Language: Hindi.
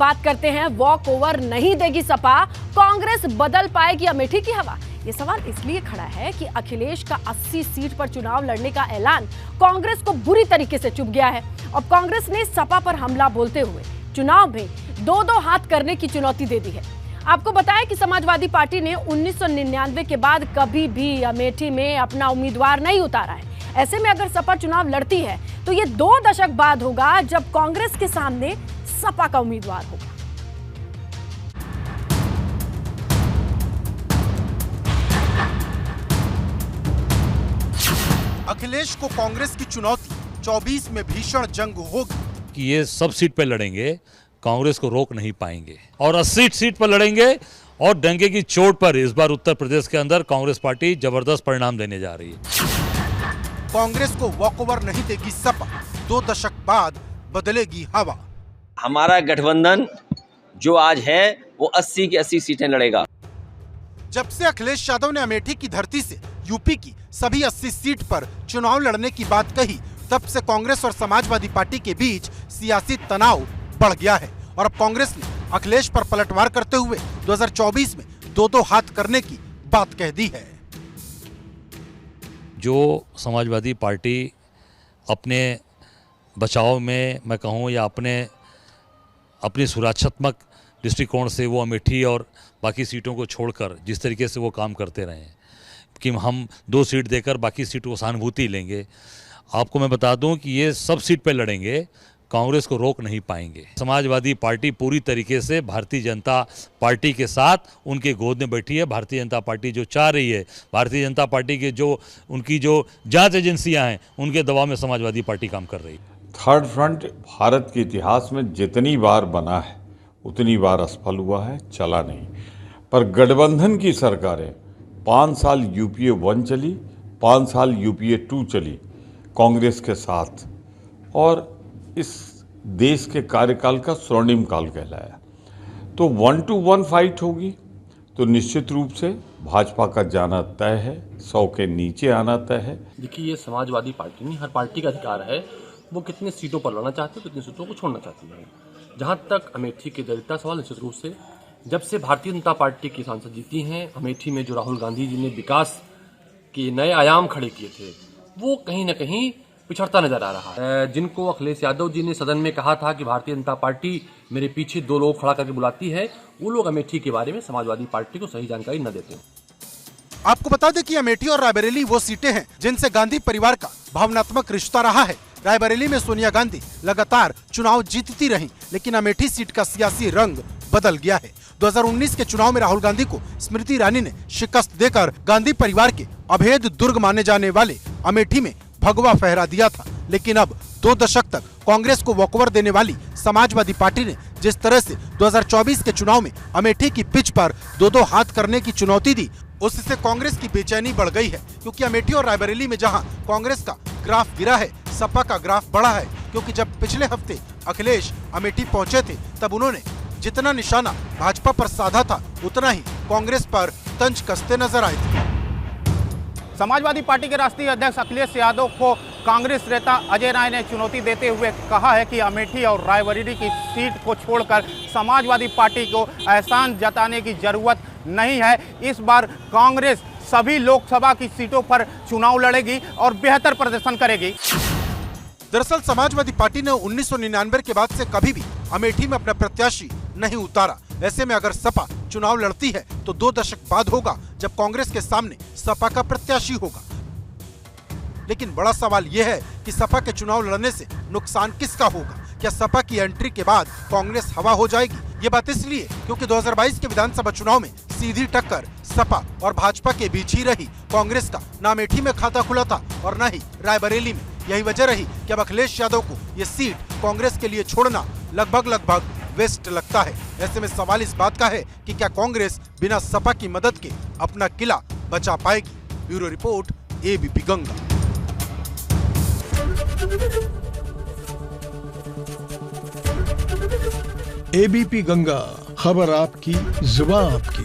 बात करते हैं वॉक ओवर नहीं देगी सपा, कांग्रेस बदल पाएगी अमेठी की हवा। ये सवाल इसलिए खड़ा है कि अखिलेश का 80 सीट पर चुनाव लड़ने का ऐलान कांग्रेस को बुरी तरीके से चुभ गया है। अब कांग्रेस ने सपा पर हमला बोलते हुए चुनाव में दो हाथ करने की चुनौती दे दी है। आपको बताया कि समाजवादी पार्टी ने 1999 के बाद कभी भी अमेठी में अपना उम्मीदवार नहीं उतारा है। ऐसे में अगर सपा चुनाव लड़ती है तो ये 2 दशक बाद होगा जब कांग्रेस के सामने सपा का उम्मीदवार होगा। अखिलेश को कांग्रेस की चुनौती 24 में भीषण जंग होगी कि ये सब सीट पर लड़ेंगे, कांग्रेस को रोक नहीं पाएंगे और 80 सीट पर लड़ेंगे और डंके की चोट पर इस बार उत्तर प्रदेश के अंदर कांग्रेस पार्टी जबरदस्त परिणाम देने जा रही है। कांग्रेस को वॉकओवर नहीं देगी सपा, 2 दशक बाद बदलेगी हवा। हमारा गठबंधन जो आज है वो 80 की 80 सीटें लड़ेगा। जब से अखिलेश यादव ने अमेठी की धरती से यूपी की सभी 80 सीट पर चुनाव लड़ने की बात कही, तब से कांग्रेस और समाजवादी पार्टी के बीच सियासी तनाव बढ़ गया है और अब कांग्रेस ने अखिलेश पर पलटवार करते हुए 2024 में 2 हाथ करने की बात कह दी है। जो समाजवादी पार्टी अपने बचाव में मैं कहूँ या अपनी सुरक्षात्मक दृष्टिकोण से वो अमेठी और बाकी सीटों को छोड़कर जिस तरीके से वो काम करते रहे हैं कि हम 2 सीट देकर बाकी सीटों को सहानुभूति लेंगे, आपको मैं बता दूं कि ये सब सीट पे लड़ेंगे, कांग्रेस को रोक नहीं पाएंगे। समाजवादी पार्टी पूरी तरीके से भारतीय जनता पार्टी के साथ उनके गोद में बैठी है। भारतीय जनता पार्टी जो चाह रही है, भारतीय जनता पार्टी के उनकी जो जांच एजेंसियां हैं उनके दबाव में समाजवादी पार्टी काम कर रही है। थर्ड फ्रंट भारत के इतिहास में जितनी बार बना है उतनी बार असफल हुआ है, चला नहीं। पर गठबंधन की सरकारें 5 साल यूपीए 1 चली, 5 साल यूपीए 2 चली कांग्रेस के साथ और इस देश के कार्यकाल का स्वर्णिम काल कहलाया। तो 1 to 1 फाइट होगी तो निश्चित रूप से भाजपा का जाना तय है, 100 के नीचे आना तय है। देखिए, ये समाजवादी पार्टी नहीं, हर पार्टी का अधिकार है वो कितने सीटों पर लड़ना चाहती है, कितनी सीटों को छोड़ना चाहती है। जहाँ तक अमेठी के दलिता सवाल, निश्चित रूप से जब से भारतीय जनता पार्टी की सांसद जीती हैं, अमेठी में जो राहुल गांधी जी ने विकास के नए आयाम खड़े किए थे वो कहीं न कहीं पिछड़ता नजर आ रहा है। जिनको अखिलेश यादव जी ने सदन में कहा था कि भारतीय जनता पार्टी मेरे पीछे 2 लोग खड़ा करके बुलाती है, वो लोग अमेठी के बारे में समाजवादी पार्टी को सही जानकारी न देते। आपको बता दें कि अमेठी और रायबरेली वो सीटें हैं जिनसे गांधी परिवार का भावनात्मक रिश्ता रहा है। रायबरेली में सोनिया गांधी लगातार चुनाव जीतती रहीं, लेकिन अमेठी सीट का सियासी रंग बदल गया है। 2019 के चुनाव में राहुल गांधी को स्मृति ईरानी ने शिकस्त देकर गांधी परिवार के अभेद दुर्ग माने जाने वाले अमेठी में भगवा फहरा दिया था। लेकिन अब 2 दशक तक कांग्रेस को वॉकओवर देने वाली समाजवादी पार्टी ने जिस तरह से 2024 के चुनाव में अमेठी की पिच पर 2 हाथ करने की चुनौती दी, उससे कांग्रेस की बेचैनी बढ़ गई है। क्योंकि अमेठी और रायबरेली में जहां कांग्रेस का ग्राफ गिरा है, सपा का ग्राफ बढ़ा है। क्योंकि जब पिछले हफ्ते अखिलेश अमेठी पहुंचे थे तब उन्होंने जितना निशाना भाजपा पर साधा था उतना ही कांग्रेस पर तंज कसते नजर आए थे। समाजवादी पार्टी के राष्ट्रीय अध्यक्ष अखिलेश यादव को कांग्रेस नेता अजय राय ने चुनौती देते हुए कहा है कि अमेठी और रायबरेली की सीट को छोड़कर समाजवादी पार्टी को एहसान जताने की जरूरत नहीं है। इस बार कांग्रेस सभी लोकसभा की सीटों पर चुनाव लड़ेगी और बेहतर प्रदर्शन करेगी। दरअसल समाजवादी पार्टी ने 1999 के बाद से कभी भी अमेठी में अपना प्रत्याशी नहीं उतारा। ऐसे में अगर सपा चुनाव लड़ती है तो 2 दशक बाद होगा जब कांग्रेस के सामने सपा का प्रत्याशी होगा। लेकिन बड़ा सवाल यह है कि सपा के चुनाव लड़ने से नुकसान किसका होगा? क्या सपा की एंट्री के बाद कांग्रेस हवा हो जाएगी? ये बात इसलिए क्योंकि 2022 के विधानसभा चुनाव में सीधी टक्कर सपा और भाजपा के बीच ही रही। कांग्रेस का न अमेठी में खाता खुला था और न ही रायबरेली में। यही वजह रही कि अब अखिलेश यादव को ये सीट कांग्रेस के लिए छोड़ना लगभग वेस्ट लगता है। ऐसे में सवाल इस बात का है कि क्या कांग्रेस बिना सपा की मदद के अपना किला बचा पाएगी? Bureau report, ABP Ganga. ABP Ganga, खबर आपकी, जुबान आपकी।